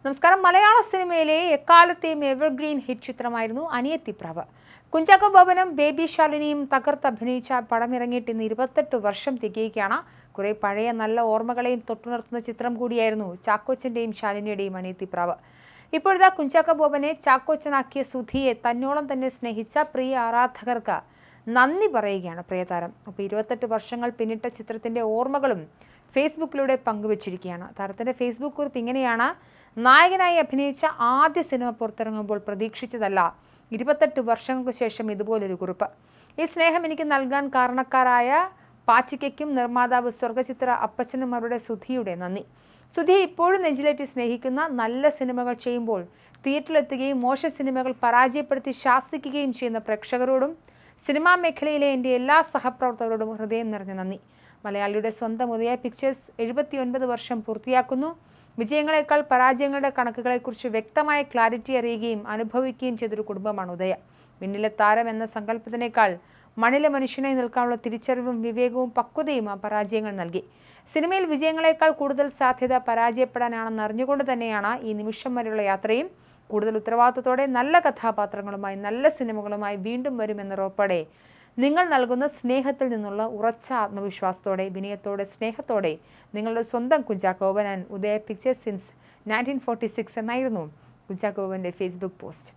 നമസ്കാരം. മലയാള സിനിമയിലെ എക്കാലത്തെയും എവർഗ്രീൻ ഹിറ്റ് ചിത്രമായിരുന്നു അനിയത്തിപ്രാവ്. കുഞ്ചാക്കോ ബോബനും ബേബി ശാലിനിയും തകർത്തഭിനയിച്ച പടമിറങ്ങിയിട്ട് ഇന്ന് 28 വർഷം തികയുകയാണ്. കുറെ പഴയ നല്ല ഓർമ്മകളെയും തൊട്ടുണർത്തുന്ന ചിത്രം കൂടിയായിരുന്നു ചാക്കോച്ചന്റെയും ശാലിനിയുടെയും അനിയത്തിപ്രാവ്. ഇപ്പോഴത്തെ കുഞ്ചാക്കോ ബോബനെ ചാക്കോച്ചനാക്കിയ സുധിയെ തന്നോളം തന്നെ സ്നേഹിച്ച പ്രിയ ആരാധകർക്ക് നന്ദി പറയുകയാണ് പ്രിയതാരം. അപ്പോൾ 28 വർഷങ്ങൾ പിന്നിട്ട ചിത്രത്തിന്റെ ഓർമ്മകളും ഫേസ്ബുക്കിലൂടെ പങ്കുവച്ചിരിക്കുകയാണ്. താരത്തിന്റെ ഫേസ്ബുക്ക് കുറിപ്പ് ഇങ്ങനെയാണ്: നായകനായി അഭിനയിച്ച ആദ്യ സിനിമ പുറത്തിറങ്ങുമ്പോൾ പ്രതീക്ഷിച്ചതല്ല 28 വർഷങ്ങൾക്ക് ശേഷം ഇതുപോലൊരു കുറിപ്പ്. ഈ സ്നേഹം എനിക്ക് നൽകാൻ കാരണക്കാരായ പാച്ചിക്കയ്ക്കും നിർമ്മാതാവ് സ്വർഗചിത്ര അപ്പച്ചനും അവരുടെ സുധിയുടെ നന്ദി. സുധി ഇപ്പോഴും നെഞ്ചിലേറ്റി സ്നേഹിക്കുന്ന നല്ല സിനിമകൾ ചെയ്യുമ്പോൾ തിയേറ്ററിലെത്തുകയും മോശ സിനിമകൾ പരാജയപ്പെടുത്തി ശാസിക്കുകയും ചെയ്യുന്ന പ്രേക്ഷകരോടും സിനിമാ മേഖലയിലെ എൻ്റെ എല്ലാ സഹപ്രവർത്തകരോടും ഹൃദയം നിറഞ്ഞ നന്ദി. മലയാളിയുടെ സ്വന്തം ഉദയ പിക്ചേഴ്സ് 79 വർഷം പൂർത്തിയാക്കുന്നു. വിജയങ്ങളെക്കാൾ പരാജയങ്ങളുടെ കണക്കുകളെക്കുറിച്ച് വ്യക്തമായ ക്ലാരിറ്റി അറിയുകയും അനുഭവിക്കുകയും ചെയ്തൊരു കുടുംബമാണ് ഉദയ. മിന്നിലെ താരം എന്ന സങ്കല്പത്തിനേക്കാൾ മണ്ണിലെ മനുഷ്യനായി നിൽക്കാനുള്ള തിരിച്ചറിവും വിവേകവും പക്വതയും ആ പരാജയങ്ങൾ നൽകി. സിനിമയിൽ വിജയങ്ങളെക്കാൾ കൂടുതൽ സാധ്യത പരാജയപ്പെടാനാണെന്ന് അറിഞ്ഞുകൊണ്ട് തന്നെയാണ് ഈ നിമിഷം വരെയുള്ള യാത്രയും. കൂടുതൽ ഉത്തരവാദിത്തത്തോടെ നല്ല കഥാപാത്രങ്ങളുമായി നല്ല സിനിമകളുമായി വീണ്ടും വരുമെന്ന ഉറപ്പോടെ നിങ്ങൾ നൽകുന്ന സ്നേഹത്തിൽ നിന്നുള്ള ഉറച്ച ആത്മവിശ്വാസത്തോടെ വിനയത്തോടെ സ്നേഹത്തോടെ നിങ്ങളുടെ സ്വന്തം Kunchacko Boban and Udaya pictures since 1946 എന്നായിരുന്നു കുഞ്ചാക്കോ ബോബൻ്റെ ഫേസ്ബുക്ക് പോസ്റ്റ്.